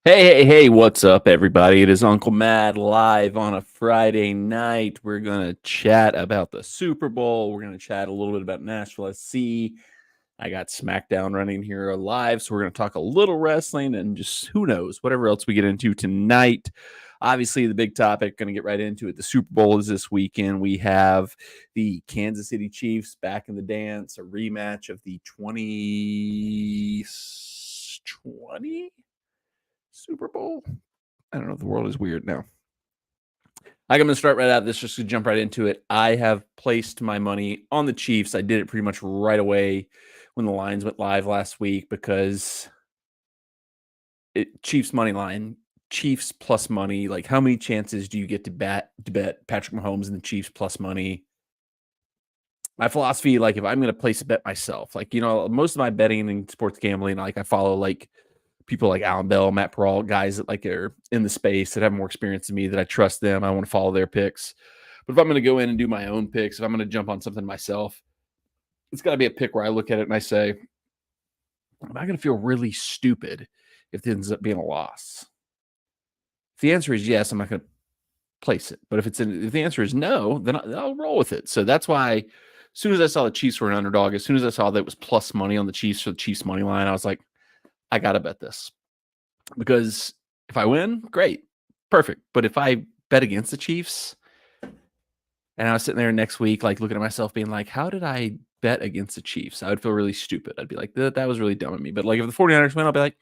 Hey, what's up, everybody? It is Uncle Matt live on a Friday night. We're going to chat about the Super Bowl. We're going to chat a little bit about Nashville SC. I got SmackDown running here live, so we're going to talk a little wrestling and just who knows, whatever else we get into tonight. Obviously, the big topic, going to get right into it. The Super Bowl is this weekend. We have the Kansas City Chiefs back in the dance, a rematch of the 2020 Super Bowl. I don't know. The world is weird now. I'm going to start right out. This just to jump right into it. I have placed my money on the Chiefs. I did it pretty much right away when the lines went live last week because Chiefs money line, Chiefs plus money. Like, how many chances do you get to bet Patrick Mahomes and the Chiefs plus money? My philosophy, like, if I'm going to place a bet myself, like, most of my betting and sports gambling, like, I follow like people like Alan Bell, Matt Peralt, guys that like are in the space that have more experience than me, that I trust them. I want to follow their picks. But if I'm going to go in and do my own picks, if I'm going to jump on something myself, it's got to be a pick where I look at it and I say, am I going to feel really stupid if it ends up being a loss? If the answer is yes, I'm not going to place it. But if the answer is no, then I'll roll with it. So that's why as soon as I saw the Chiefs were an underdog, as soon as I saw that it was plus money on the Chiefs for the Chiefs money line, I was like, I got to bet this. Because if I win, great, perfect. But if I bet against the Chiefs, and I was sitting there next week, like looking at myself being like, how did I bet against the Chiefs? I would feel really stupid. I'd be like, that was really dumb of me. But like if the 49ers win, I'll be like,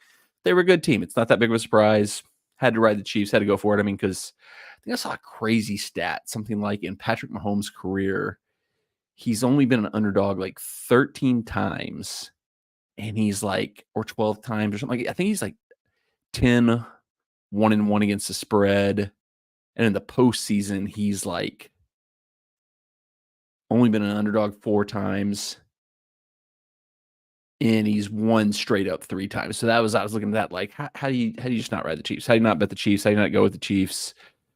they were a good team. It's not that big of a surprise. Had to ride the Chiefs, had to go for it. I mean, because I think I saw a crazy stat, something like in Patrick Mahomes' career, he's only been an underdog like 13 times. And he's like, or 12 times or something. I think he's like 10 1-1 against the spread. And in the postseason, he's like only been an underdog 4 times. And he's won straight up 3 times. So I was looking at that like, how do you just not ride the Chiefs? How do you not bet the Chiefs? How do you not go with the Chiefs?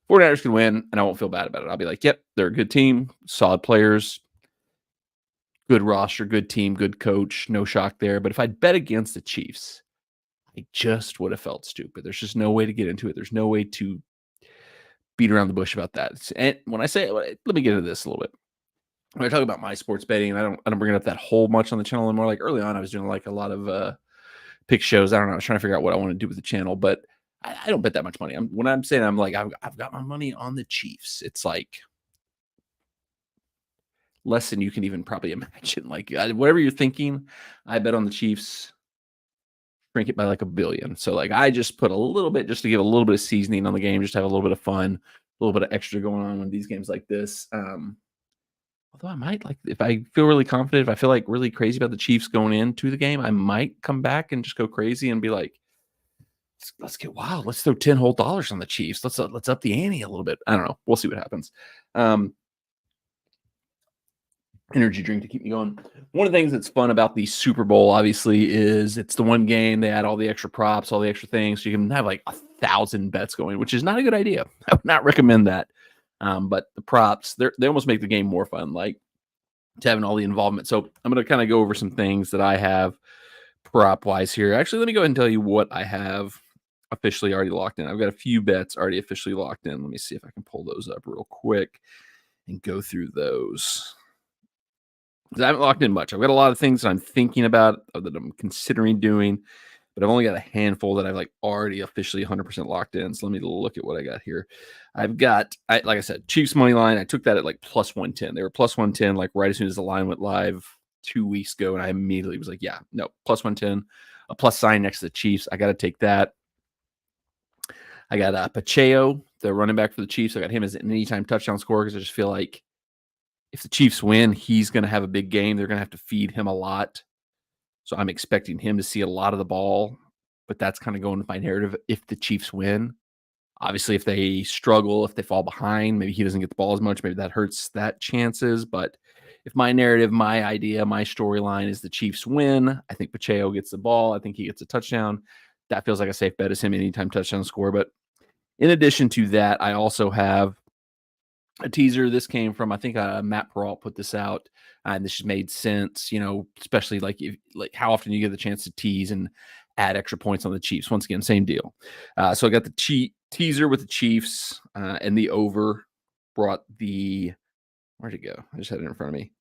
49ers can win, and I won't feel bad about it. I'll be like, yep, they're a good team, solid players, good roster, good team, good coach. No shock there. But if I'd bet against the Chiefs, I just would have felt stupid. There's just no way to get into it. There's no way to beat around the bush about that. And when I say, let me get into this a little bit. When I talk about my sports betting, and I don't bring it up that whole much on the channel anymore. Like early on, I was doing like a lot of pick shows. I don't know. I was trying to figure out what I want to do with the channel, but I don't bet that much money. When I'm saying I'm like, I've got my money on the Chiefs, it's like less than you can even probably imagine. Like whatever you're thinking, I bet on the Chiefs. Shrink it by like 1 billion. So like I just put a little bit just to give a little bit of seasoning on the game, just to have a little bit of fun, a little bit of extra going on with these games like this. Although I might, like, if I feel really confident, if I feel like really crazy about the Chiefs going into the game, I might come back and just go crazy and be like, let's get wild. Let's throw 10 whole dollars on the Chiefs. Let's up the ante a little bit. I don't know. We'll see what happens. Energy drink to keep me going. One of the things that's fun about the Super Bowl, obviously, is it's the one game they add all the extra props, all the extra things. So you can have like 1,000 bets going, which is not a good idea. I would not recommend that. But the props, they almost make the game more fun, like to having all the involvement. So I'm going to kind of go over some things that I have prop wise here. Actually, let me go ahead and tell you what I have officially already locked in. I've got a few bets already officially locked in. Let me see if I can pull those up real quick and go through those. I haven't locked in much. I've got a lot of things that I'm thinking about, that I'm considering doing, but I've only got a handful that I've like already officially 100% locked in. So let me look at what I got here. I've got, like I said, Chiefs money line. I took that at like plus 110. They were plus 110, like right as soon as the line went live 2 weeks ago. And I immediately was like, yeah, no, plus 110, a plus sign next to the Chiefs. I got to take that. I got Pacheco, the running back for the Chiefs. I got him as an anytime touchdown scorer because I just feel like if the Chiefs win, he's going to have a big game. They're going to have to feed him a lot. So I'm expecting him to see a lot of the ball, but that's kind of going with my narrative. If the Chiefs win, obviously, if they struggle, if they fall behind, maybe he doesn't get the ball as much. Maybe that hurts that chances. But if my narrative, my idea, my storyline is the Chiefs win, I think Pacheco gets the ball. I think he gets a touchdown. That feels like a safe bet as him anytime touchdown score. But in addition to that, I also have a teaser. This came from, I think, Matt Peralt put this out, and this just made sense, especially like how often you get the chance to tease and add extra points on the Chiefs. Once again, same deal. So I got the teaser with the Chiefs and the over. Brought the where'd it go? I just had it in front of me.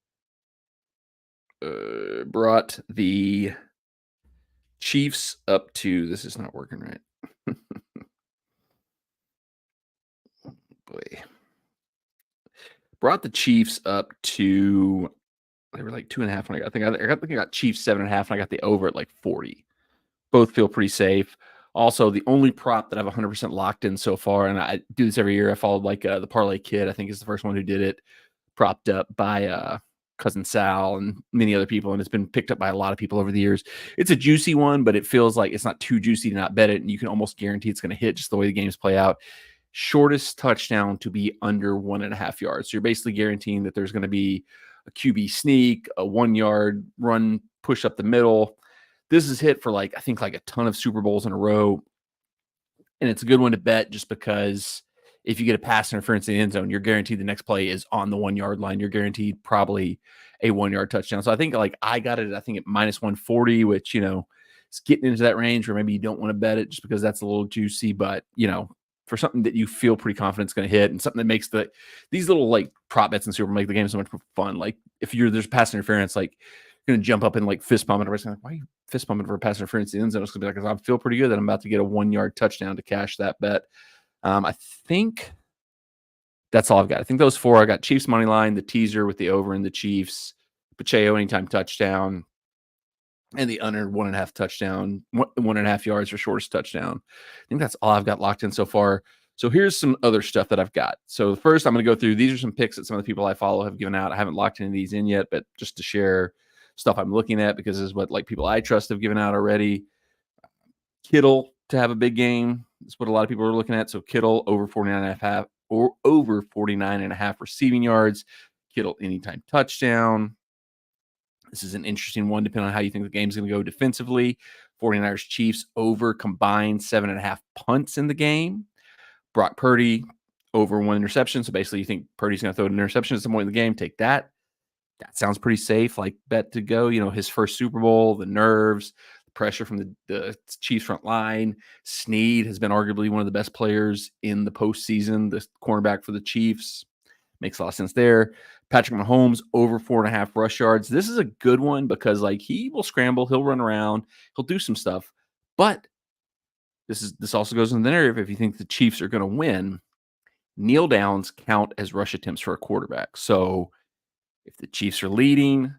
Brought the Chiefs up to, this is not working right. Boy. Brought the Chiefs up to, they were like 2.5 when I think I got Chiefs 7.5 and I got the over at like 40. Both feel pretty safe. Also, the only prop that I've 100% locked in so far, and I do this every year, I followed like the Parlay Kid, I think is the first one who did it, propped up by cousin Sal and many other people, and it's been picked up by a lot of people over the years. It's a juicy one, but it feels like it's not too juicy to not bet it, and you can almost guarantee it's going to hit just the way the games play out. Shortest touchdown to be under 1.5 yards. So you're basically guaranteeing that there's going to be a QB sneak, a 1 yard run, push up the middle. This is hit for like, I think like a ton of Super Bowls in a row. And it's a good one to bet just because if you get a pass interference in the end zone, you're guaranteed the next play is on the 1 yard line. You're guaranteed probably a 1 yard touchdown. So I think like I got it, I think at minus 140, which, you know, it's getting into that range where maybe you don't want to bet it just because that's a little juicy, but you know, for something that you feel pretty confident is going to hit and something that makes these little like prop bets in Super Bowl make the game so much more fun. Like if there's pass interference, like you're going to jump up and like fist pump it. Everybody's like, why are you fist pumping for a pass interference in the end zone? It's going to be like, because I feel pretty good that I'm about to get a 1 yard touchdown to cash that bet. I think that's all I've got. I think those four, I got Chiefs money line, the teaser with the over and the Chiefs, Pacheco anytime touchdown, and the under 1.5 touchdown, 1.5 yards for shortest touchdown. I think that's all I've got locked in so far. So here's some other stuff that I've got. So first, I'm going to go through. These are some picks that some of the people I follow have given out. I haven't locked any of these in yet, but just to share stuff I'm looking at because this is what like people I trust have given out already. Kittle to have a big game is what a lot of people are looking at. So Kittle over 49.5 or over 49.5 receiving yards. Kittle anytime touchdown. This is an interesting one, depending on how you think the game's going to go defensively. 49ers Chiefs over combined 7.5 punts in the game. Brock Purdy over 1 interception. So basically, you think Purdy's going to throw an interception at some point in the game. Take that. That sounds pretty safe, like bet to go. You know, his first Super Bowl, the nerves, the pressure from the Chiefs front line. Snead has been arguably one of the best players in the postseason, the cornerback for the Chiefs. Makes a lot of sense there. Patrick Mahomes over 4.5 rush yards. This is a good one because like he will scramble, he'll run around, he'll do some stuff. But this also goes in the narrative. If you think the Chiefs are going to win, kneel downs count as rush attempts for a quarterback. So if the Chiefs are leading,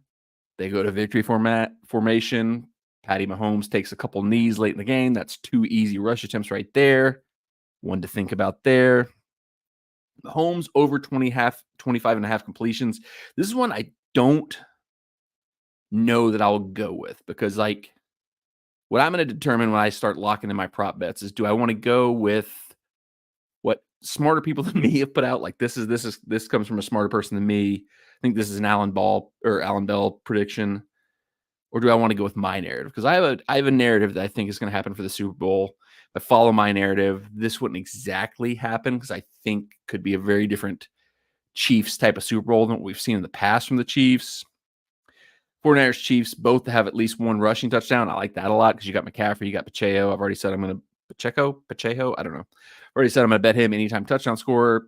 they go to victory formation. Patty Mahomes takes a couple knees late in the game. That's 2 easy rush attempts right there. One to think about there. Mahomes over 25.5 completions. This is one I don't know that I'll go with because like what I'm going to determine when I start locking in my prop bets is, do I want to go with what smarter people than me have put out? Like this comes from a smarter person than me. I think this is an Alan Bell prediction. Or do I want to go with my narrative? Because I have a narrative that I think is going to happen for the Super Bowl. If I follow my narrative, this wouldn't exactly happen because I think could be a very different Chiefs type of Super Bowl than what we've seen in the past from the Chiefs. 49ers Chiefs both have at least 1 rushing touchdown. I like that a lot because you got McCaffrey, you got Pacheco. I've already said I'm going to Pacheco. I don't know. I've already said I'm going to bet him anytime touchdown scorer.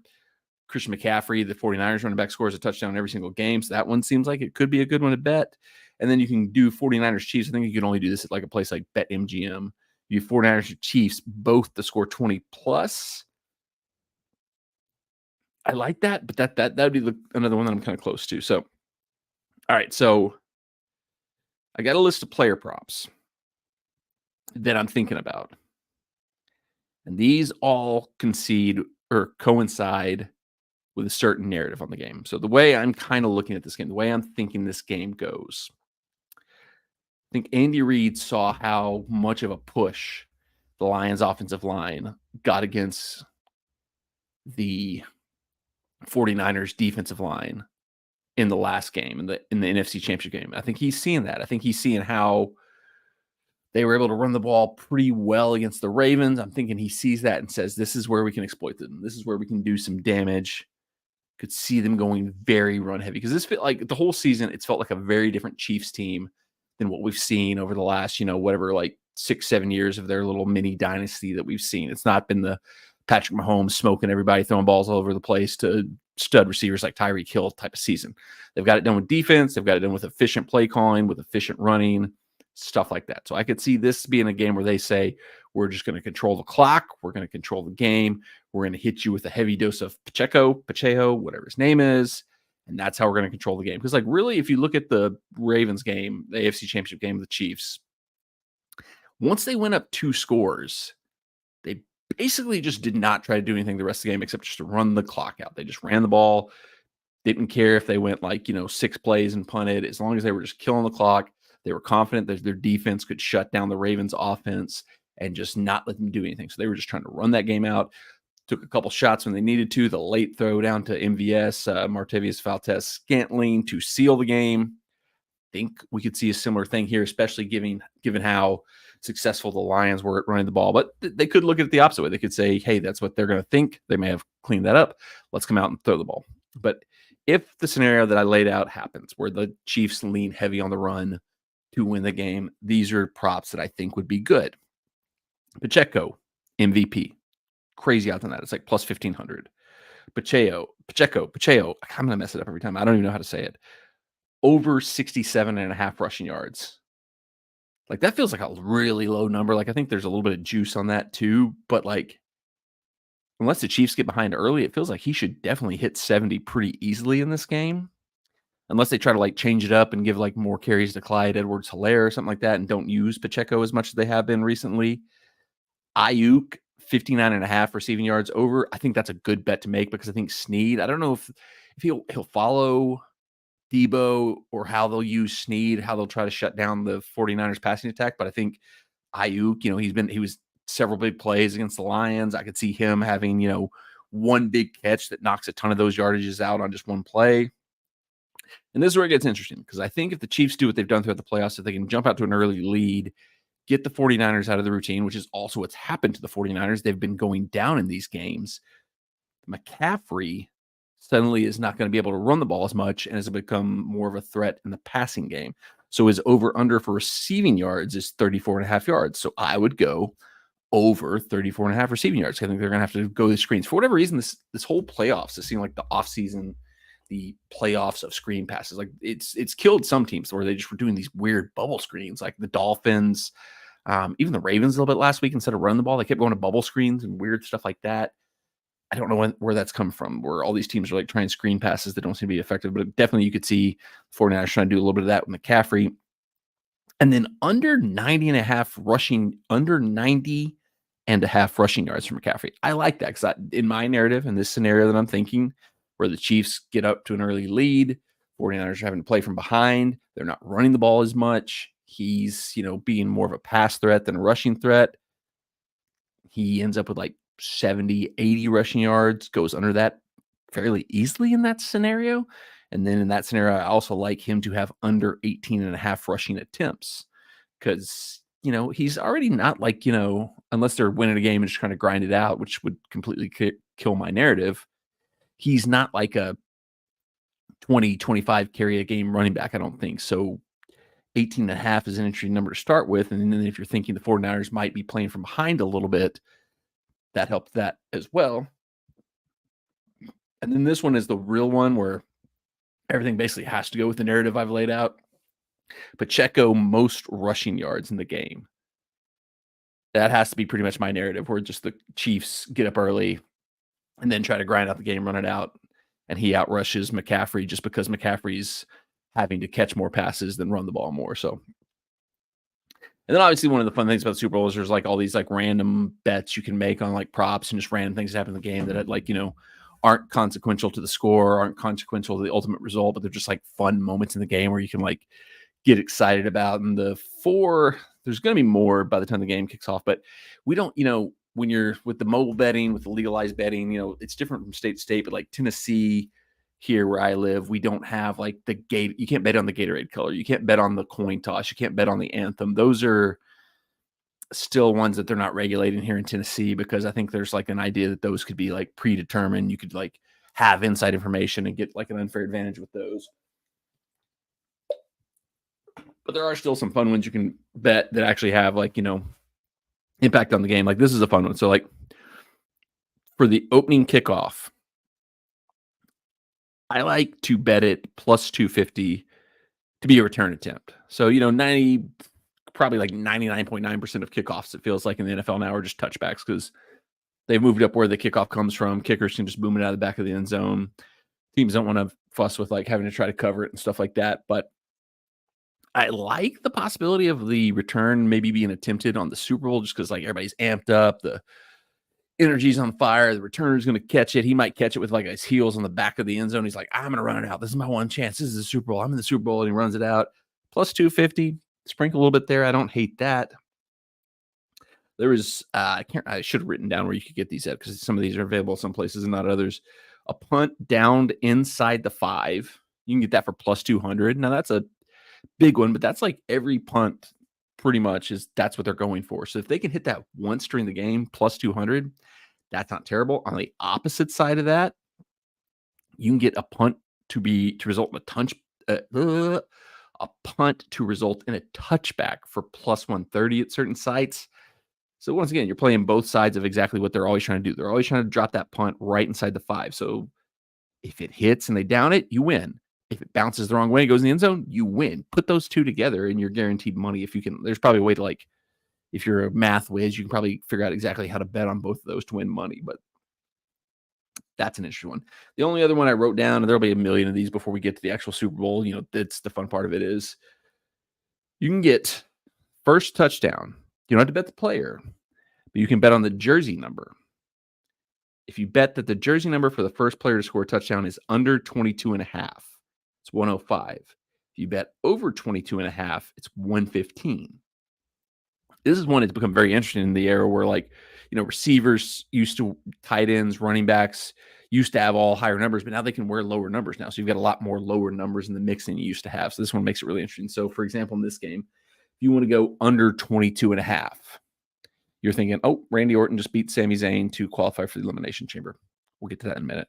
Christian McCaffrey, the 49ers running back, scores a touchdown every single game. So that one seems like it could be a good one to bet. And then you can do 49ers Chiefs. I think you can only do this at like a place like BetMGM. You 49ers Chiefs both to score 20 plus. I like that, but that would be another one that I'm kind of close to. So, all right. So I got a list of player props that I'm thinking about. And these all concede or coincide with a certain narrative on the game. So the way I'm kind of looking at this game, the way I'm thinking this game goes, I think Andy Reid saw how much of a push the Lions offensive line got against the 49ers defensive line in the last game, in the NFC Championship game. I think he's seeing that. I think he's seeing how they were able to run the ball pretty well against the Ravens. I'm thinking he sees that and says, this is where we can exploit them. This is where we can do some damage. Could see them going very run heavy because this felt like the whole season, it's felt like a very different Chiefs team than what we've seen over the last, whatever, like 6-7 years of their little mini dynasty that we've seen. It's not been the Patrick Mahomes smoking everybody, throwing balls all over the place to stud receivers like Tyreek Hill type of season. They've got it done with defense. They've got it done with efficient play calling, with efficient running, stuff like that. So I could see this being a game where they say, we're just going to control the clock. We're going to control the game. We're going to hit you with a heavy dose of Pacheco, whatever his name is. And that's how we're going to control the game. Because, like, really, if you look at the Ravens game, the AFC Championship game of the Chiefs, once they went up 2 scores, they basically just did not try to do anything the rest of the game except just to run the clock out. They just ran the ball, didn't care if they went 6 plays and punted. As long as they were just killing the clock, they were confident that their defense could shut down the Ravens offense and just not let them do anything. So they were just trying to run that game out. Took a couple shots when they needed to. The late throw down to MVS, Martavius Valdes-Scantling to seal the game. I think we could see a similar thing here, especially given how successful the Lions were at running the ball. But they could look at it the opposite way. They could say, hey, that's what they're going to think. They may have cleaned that up. Let's come out and throw the ball. But if the scenario that I laid out happens, where the Chiefs lean heavy on the run to win the game, these are props that I think would be good. Pacheco, MVP. Crazy out than that. It's like plus 1,500. Pacheco. I'm going to mess it up every time. I don't even know how to say it. Over 67.5 rushing yards. Like, that feels like a really low number. Like, I think there's a little bit of juice on that too. But, like, unless the Chiefs get behind early, it feels like he should definitely hit 70 pretty easily in this game. Unless they try to, like, change it up and give, like, more carries to Clyde Edwards-Helaire or something like that and don't use Pacheco as much as they have been recently. Ayuk, 59.5 receiving yards over. I think that's a good bet to make because I think Snead, I don't know if he'll follow Debo or how they'll use Snead, how they'll try to shut down the 49ers passing attack. But I think Ayuk, he was several big plays against the Lions. I could see him having, one big catch that knocks a ton of those yardages out on just one play. And this is where it gets interesting because I think if the Chiefs do what they've done throughout the playoffs, if they can jump out to an early lead, get the 49ers out of the routine, which is also what's happened to the 49ers. They've been going down in these games. McCaffrey suddenly is not going to be able to run the ball as much and has become more of a threat in the passing game. So his over-under for receiving yards is 34.5 yards. So I would go over 34.5 receiving yards. I think they're going to have to go the screens. For whatever reason, this whole playoffs has seemed like the offseason, the playoffs of screen passes. Like it's killed some teams where they just were doing these weird bubble screens, like the Dolphins, even the Ravens a little bit last week. Instead of running the ball, they kept going to bubble screens and weird stuff like that. I don't know where that's come from, where all these teams are like trying screen passes that don't seem to be effective, but definitely you could see 49ers trying to do a little bit of that with McCaffrey. And then under 90.5 rushing yards from McCaffrey. I like that because in my narrative, in this scenario that I'm thinking, where the Chiefs get up to an early lead, 49ers are having to play from behind, they're not running the ball as much. He's, being more of a pass threat than a rushing threat. He ends up with like 70, 80 rushing yards, goes under that fairly easily in that scenario. And then in that scenario, I also like him to have under 18.5 rushing attempts because, he's already not like, unless they're winning a game and just trying to grind it out, which would completely kill my narrative. He's not like a 20, 25 carry a game running back, I don't think. So 18.5 is an interesting number to start with. And then if you're thinking the 49ers might be playing from behind a little bit, that helps that as well. And then this one is the real one where everything basically has to go with the narrative I've laid out. Pacheco, most rushing yards in the game. That has to be pretty much my narrative, where just the Chiefs get up early and then try to grind out the game, run it out, and he outrushes McCaffrey just because McCaffrey's having to catch more passes than run the ball more. So, and then obviously one of the fun things about the Super Bowl is there's like all these like random bets you can make on like props and just random things that happen in the game that like, aren't consequential to the score, aren't consequential to the ultimate result, but they're just like fun moments in the game where you can like get excited about. And there's going to be more by the time the game kicks off, but we don't, when you're with the mobile betting, with the legalized betting, it's different from state to state, but like Tennessee here where I live, we don't have like you can't bet on the Gatorade color. You can't bet on the coin toss. You can't bet on the anthem. Those are still ones that they're not regulating here in Tennessee because I think there's like an idea that those could be like predetermined. You could like have inside information and get like an unfair advantage with those. But there are still some fun ones you can bet that actually have impact on the game. Like this is a fun one. So like for the opening kickoff, I like to bet it plus 250 to be a return attempt. So, 90, probably like 99.9% of kickoffs, it feels like in the NFL now, are just touchbacks because they've moved up where the kickoff comes from. Kickers can just boom it out of the back of the end zone. Teams don't want to fuss with like having to try to cover it and stuff like that. But I like the possibility of the return maybe being attempted on the Super Bowl just because like everybody's amped up. The energy's on fire. The returner's going to catch it. He might catch it with like his heels on the back of the end zone. He's like, I'm going to run it out. This is my one chance. This is the Super Bowl. I'm in the Super Bowl. And he runs it out. Plus 250. Sprinkle a little bit there. I don't hate that. There was, I should have written down where you could get these at because some of these are available some places and not others. A punt downed inside the 5. You can get that for plus 200. Now that's a big one, but that's like every punt pretty much that's what they're going for. So if they can hit that once during the game, plus 200, that's not terrible. On the opposite side of that, you can get a punt to result in a punt to result in a touchback for plus 130 at certain sites. So once again, you're playing both sides of exactly what they're always trying to do. They're always trying to drop that punt right inside the 5. So if it hits and they down it, you win. If it bounces the wrong way, it goes in the end zone, you win. Put those two together and you're guaranteed money. If you can, there's probably a way to if you're a math whiz, you can probably figure out exactly how to bet on both of those to win money. But that's an interesting one. The only other one I wrote down, and there'll be a million of these before we get to the actual Super Bowl. That's the fun part of it is you can get first touchdown. You don't have to bet the player, but you can bet on the jersey number. If you bet that the jersey number for the first player to score a touchdown is under 22.5, it's 105. If you bet over 22.5, it's 115. This is one that's become very interesting in the era where receivers used to, tight ends, running backs used to have all higher numbers, but now they can wear lower numbers now. So you've got a lot more lower numbers in the mix than you used to have. So this one makes it really interesting. So for example, in this game, if you want to go under 22.5, you're thinking, oh, Randy Orton just beat Sami Zayn to qualify for the Elimination Chamber. We'll get to that in a minute.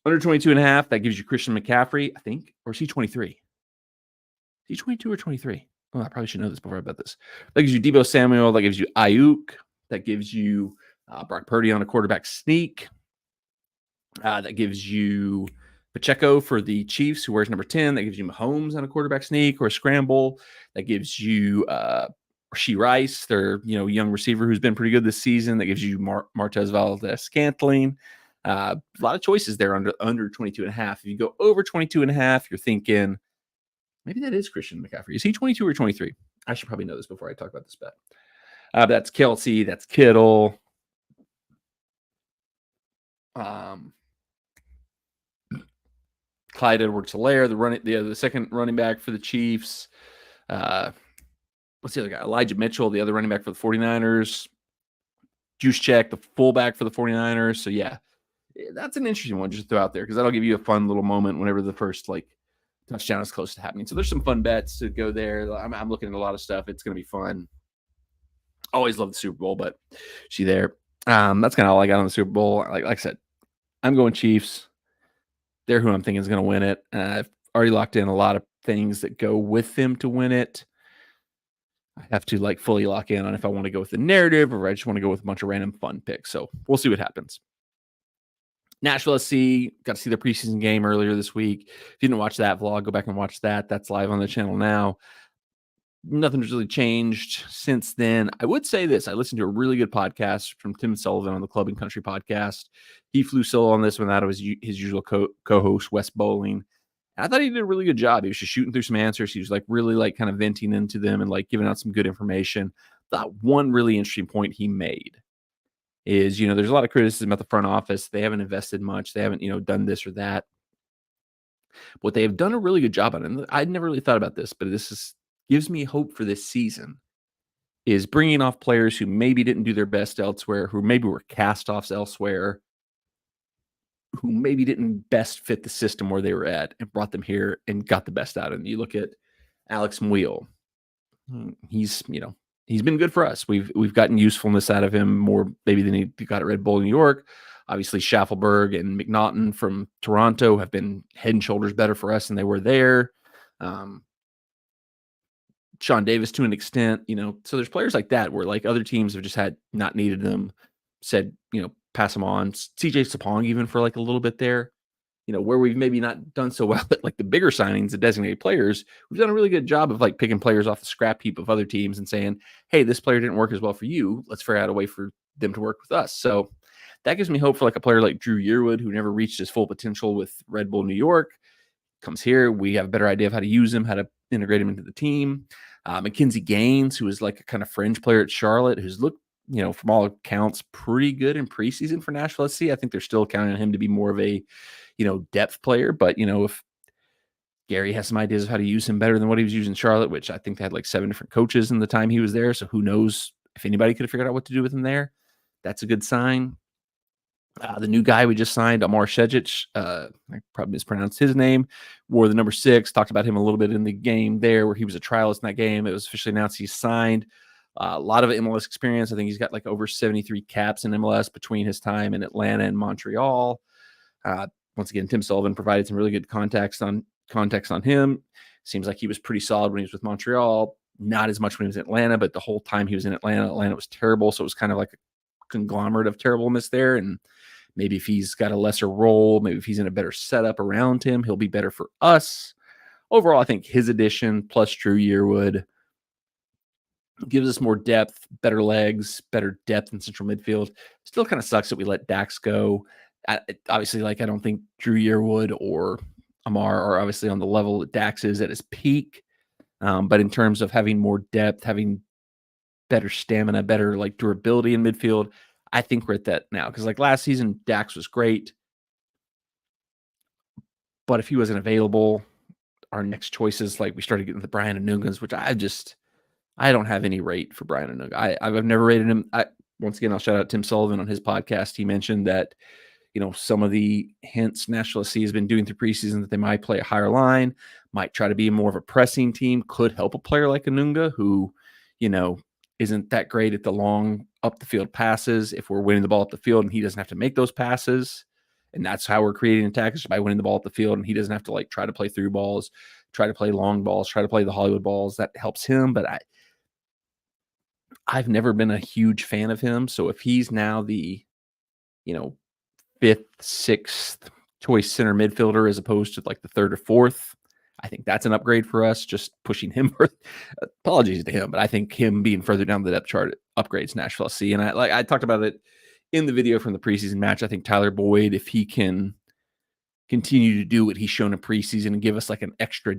Under 22.5, that gives you Christian McCaffrey, I think, or is he 23? Is he 22 or 23? Oh, I probably should know this before I bet this. That gives you Deebo Samuel. That gives you Ayuk. That gives you Brock Purdy on a quarterback sneak. That gives you Pacheco for the Chiefs, who wears number 10. That gives you Mahomes on a quarterback sneak or a scramble. That gives you Rashee Rice, their young receiver who's been pretty good this season. That gives you Martez Valdez-Scantling. A lot of choices there under 22.5. If you go over 22.5, you're thinking maybe that is Christian McCaffrey. Is he 22 or 23? I should probably know this before I talk about this bet. That's Kelsey. That's Kittle. Clyde Edwards-Helaire, the second running back for the Chiefs. What's the other guy? Elijah Mitchell, the other running back for the 49ers. Juszczyk, the fullback for the 49ers. So, yeah, that's an interesting one just to throw out there because that'll give you a fun little moment whenever the first, touchdown is close to happening. So there's some fun bets to go there. I'm looking at a lot of stuff. It's going to be fun. Always love the Super Bowl, but see there. That's kind of all I got on the Super Bowl. Like I said, I'm going Chiefs. They're who I'm thinking is going to win it. I've already locked in a lot of things that go with them to win it. I have to fully lock in on if I want to go with the narrative or I just want to go with a bunch of random fun picks. So we'll see what happens. Nashville SC, got to see the preseason game earlier this week. If you didn't watch that vlog, go back and watch that. That's live on the channel now. Nothing's really changed since then. I would say this. I listened to a really good podcast from Tim Sullivan on the Club and Country podcast. He flew solo on this one out of his usual co-host, Wes Bowling. I thought he did a really good job. He was just shooting through some answers. He was really kind of venting into them and giving out some good information. Thought one really interesting point he made is, there's a lot of criticism about the front office. They haven't invested much. They haven't, done this or that. What they have done a really good job on, and I'd never really thought about this, but gives me hope for this season, is bringing off players who maybe didn't do their best elsewhere, who maybe were cast-offs elsewhere, who maybe didn't best fit the system where they were at and brought them here and got the best out of them. You look at Alex Muyl. He's been good for us. We've gotten usefulness out of him more maybe than he got at Red Bull New York. Obviously, Schaffelberg and McNaughton from Toronto have been head and shoulders better for us than they were there. Sean Davis to an extent, so there's players like that where like other teams have just had not needed them, said, pass them on. CJ Sapong even for like a little bit there, where we've maybe not done so well at like the bigger signings, the designated players, we've done a really good job of like picking players off the scrap heap of other teams and saying, hey, this player didn't work as well for you. Let's figure out a way for them to work with us. So that gives me hope for like a player like Drew Yearwood, who never reached his full potential with Red Bull New York. Comes here, we have a better idea of how to use him, how to integrate him into the team. Mackenzie Gaines, who is like a kind of fringe player at Charlotte, who's looked, from all accounts, pretty good in preseason for Nashville SC. I think they're still counting on him to be more of a, depth player. But, if Gary has some ideas of how to use him better than what he was using in Charlotte, which I think they had like 7 different coaches in the time he was there. So who knows if anybody could have figured out what to do with him there. That's a good sign. The new guy we just signed, Amar Shejic, I probably mispronounced his name, wore the number 6, talked about him a little bit in the game there where he was a trialist in that game. It was officially announced he's signed. A lot of MLS experience. I think he's got like over 73 caps in MLS between his time in Atlanta and Montreal. Once again, Tim Sullivan provided some really good context on him. Seems like he was pretty solid when he was with Montreal. Not as much when he was in Atlanta, but the whole time he was in Atlanta was terrible. So it was kind of like a conglomerate of terribleness there. And maybe if he's got a lesser role, maybe if he's in a better setup around him, he'll be better for us. Overall, I think his addition plus Drew Yearwood gives us more depth, better legs, better depth in central midfield. Still kind of sucks that we let Dax go. Obviously, I don't think Drew Yearwood or Amar are obviously on the level that Dax is at his peak. But in terms of having more depth, having better stamina, better durability in midfield, I think we're at that now. Because last season, Dax was great. But if he wasn't available, our next choices, we started getting the Brian Anungas, which I don't have any rate for Brian Anunga. I've never rated him. Once again, I'll shout out Tim Sullivan on his podcast. He mentioned that, some of the hints Nashville SC has been doing through preseason that they might play a higher line, might try to be more of a pressing team, could help a player like Anunga who, isn't that great at the long up the field passes. If we're winning the ball up the field and he doesn't have to make those passes, and that's how we're creating attacks by winning the ball up the field, and he doesn't have to try to play through balls, try to play long balls, try to play the Hollywood balls. That helps him. But I've never been a huge fan of him. So if he's now the, 5th, 6th choice center midfielder as opposed to the 3rd or 4th, I think that's an upgrade for us. Just pushing him. Apologies to him, but I think him being further down the depth chart upgrades Nashville SC. And I talked about it in the video from the preseason match. I think Tyler Boyd, if he can continue to do what he's shown in preseason and give us an extra,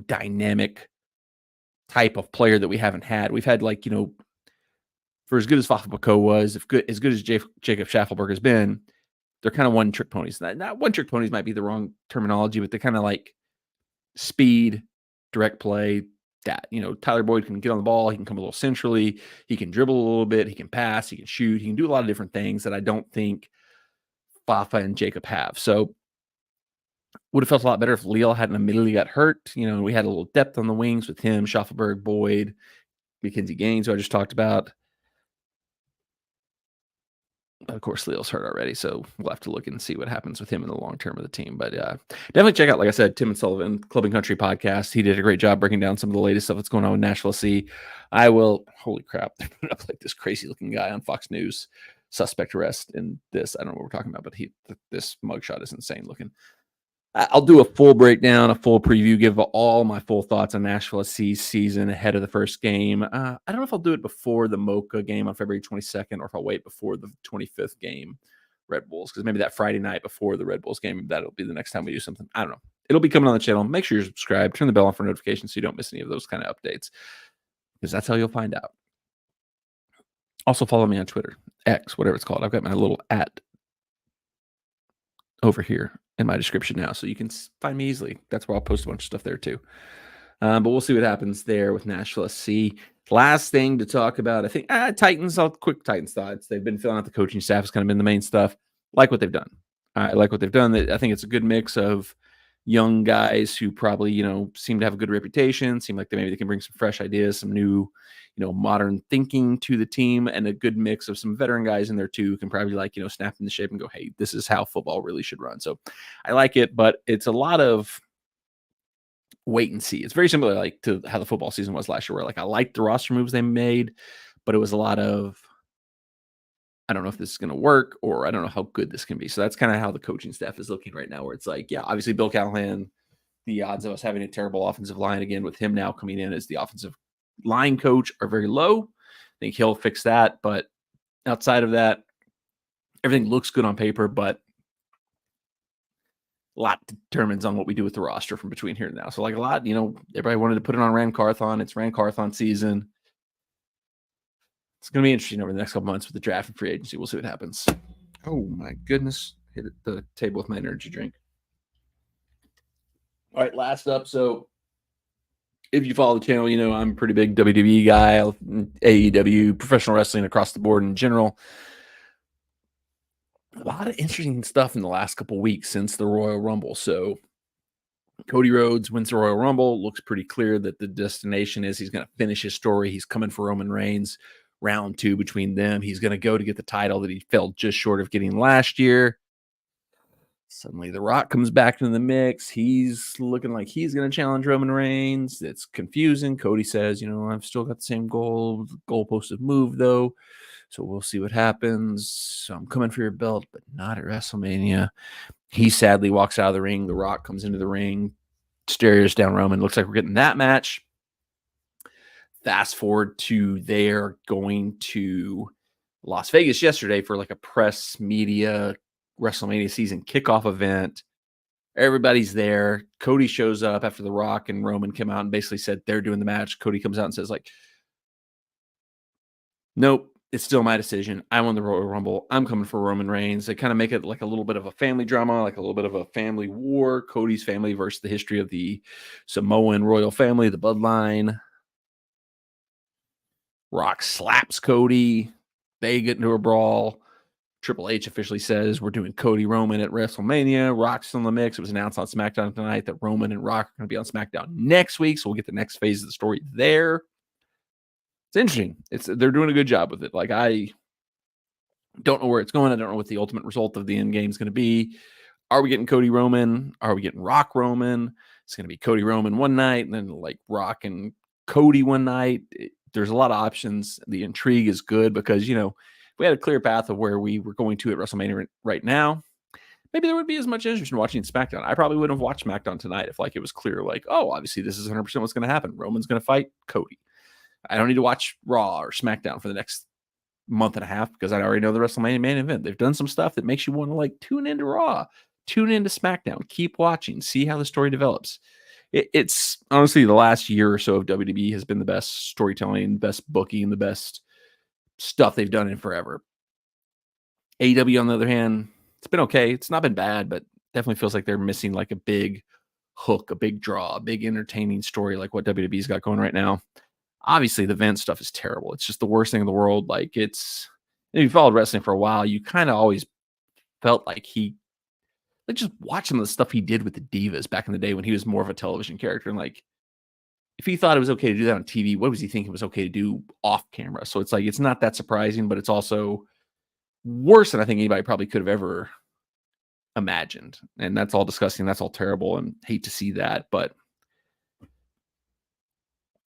dynamic type of player that we haven't had. We've had for as good as Fafa Bako was, as good as Jacob Schaffelberg has been, they're kind of one-trick ponies. Not one-trick ponies might be the wrong terminology, but they're kind of speed, direct play. That Tyler Boyd can get on the ball. He can come a little centrally. He can dribble a little bit. He can pass. He can shoot. He can do a lot of different things that I don't think Fafa and Jacob have. So would have felt a lot better if Leal hadn't immediately got hurt. We had a little depth on the wings with him, Schaffelberg, Boyd, Mackenzie Gaines, who I just talked about. But of course, Leal's hurt already, so we'll have to look and see what happens with him in the long term of the team. But definitely check out, like I said, Tim and Sullivan, Club and Country podcast. He did a great job breaking down some of the latest stuff that's going on with Nashville SC. Holy crap, they're putting up this crazy looking guy on Fox News, suspect arrest in this. I don't know what we're talking about, but this mugshot is insane looking. I'll do a full breakdown, a full preview, give all my full thoughts on Nashville SC's season ahead of the first game. I don't know if I'll do it before the Mocha game on February 22nd or if I'll wait before the 25th game, Red Bulls, because maybe that Friday night before the Red Bulls game, that'll be the next time we do something. I don't know. It'll be coming on the channel. Make sure you're subscribed. Turn the bell on for notifications so you don't miss any of those kind of updates, because that's how you'll find out. Also, follow me on Twitter, X, whatever it's called. I've got my little @ over here in my description now, so you can find me easily. That's where I'll post a bunch of stuff there too. But we'll see what happens there with Nashville SC. Last thing to talk about, I think Titans. Quick Titans thoughts. They've been filling out the coaching staff. Has kind of been the main stuff. Like what they've done. I like what they've done. I think it's a good mix of young guys who probably seem to have a good reputation. Seem like maybe they can bring some fresh ideas, some new modern thinking to the team, and a good mix of some veteran guys in there too who can probably snap into shape and go, hey, this is how football really should run. So I like it, but it's a lot of wait and see. It's very similar like to how the football season was last year, where like I liked the roster moves they made, but it was a lot of I don't know if this is going to work or I don't know how good this can be. So that's kind of how the coaching staff is looking right now, where it's like, yeah, obviously Bill Callahan, the odds of us having a terrible offensive line again with him now coming in as the offensive line coach are very low. I think he'll fix that. But outside of that, everything looks good on paper, but a lot determines on what we do with the roster from between here and now. So like a lot, everybody wanted to put it on Rand Carthon. It's Rand Carthon season. It's going to be interesting over the next couple months with the draft and free agency. We'll see what happens. Oh, my goodness. Hit the table with my energy drink. All right, last up. So if you follow the channel, I'm a pretty big WWE guy, AEW, professional wrestling across the board in general. A lot of interesting stuff in the last couple of weeks since the Royal Rumble. So Cody Rhodes wins the Royal Rumble. Looks pretty clear that the destination is he's going to finish his story. He's coming for Roman Reigns. Round 2 between them. He's going to go to get the title that he fell just short of getting last year. Suddenly, The Rock comes back into the mix. He's looking like he's going to challenge Roman Reigns. It's confusing. Cody says, I've still got the same goal. The goalposts have moved, though. So we'll see what happens. So I'm coming for your belt, but not at WrestleMania. He sadly walks out of the ring. The Rock comes into the ring, stares down Roman. Looks like we're getting that match. Fast forward to they're going to Las Vegas yesterday for like a press media WrestleMania season kickoff event. Everybody's there. Cody shows up after The Rock and Roman came out and basically said they're doing the match. Cody comes out and says like, nope, it's still my decision. I won the Royal Rumble. I'm coming for Roman Reigns. They kind of make it like a little bit of a family drama, like a little bit of a family war. Cody's family versus the history of the Samoan royal family, the bloodline. Rock slaps Cody. They get into a brawl. Triple H officially says we're doing Cody Roman at WrestleMania. Rock's still in the mix. It was announced on SmackDown tonight that Roman and Rock are going to be on SmackDown next week, so we'll get the next phase of the story there. It's interesting. They're doing a good job with it. Like I don't know where it's going. I don't know what the ultimate result of the end game is going to be. Are we getting Cody Roman? Are we getting Rock Roman? It's going to be Cody Roman one night and then like Rock and Cody one night. There's a lot of options. The intrigue is good because, we had a clear path of where we were going to at WrestleMania right now. Maybe there would be as much interest in watching SmackDown. I probably wouldn't have watched SmackDown tonight if like it was clear, like, oh, obviously this is 100% what's going to happen. Roman's going to fight Cody. I don't need to watch Raw or SmackDown for the next month and a half because I already know the WrestleMania main event. They've done some stuff that makes you want to like tune into Raw, tune into SmackDown, keep watching, see how the story develops. It's honestly the last year or so of WWE has been the best storytelling, best booking, the best stuff they've done in forever. AEW, on the other hand, it's been okay. It's not been bad, but definitely feels like they're missing like a big hook, a big draw, a big entertaining story like what WWE's got going right now. Obviously, the Vince stuff is terrible. It's just the worst thing in the world. Like if you followed wrestling for a while, you kind of always felt like just watch some of the stuff he did with the Divas back in the day when he was more of a television character. And like, if he thought it was okay to do that on TV, what was he thinking was okay to do off camera? So it's like, it's not that surprising, but it's also worse than I think anybody probably could have ever imagined. And that's all disgusting. That's all terrible and hate to see that. But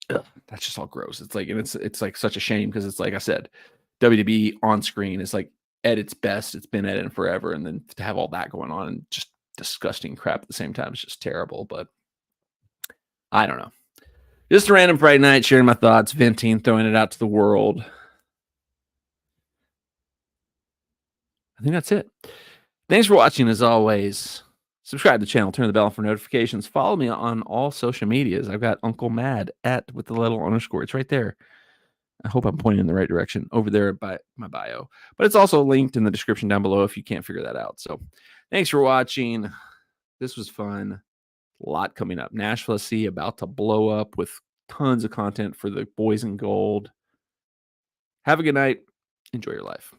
that's just all gross. It's like, and it's like such a shame because it's like I said, WWE on screen is like at its best. It's been at it forever. And then to have all that going on and just disgusting crap at the same time is just terrible. But I don't know. Just a random Friday night, sharing my thoughts, venting, throwing it out to the world. I think that's it. Thanks for watching as always. Subscribe to the channel, turn the bell on for notifications. Follow me on all social medias. I've got Uncle Mad with the little underscore. It's right there. I hope I'm pointing in the right direction over there by my bio. But it's also linked in the description down below if you can't figure that out. So thanks for watching. This was fun. A lot coming up. Nashville SC about to blow up with tons of content for the boys in gold. Have a good night. Enjoy your life.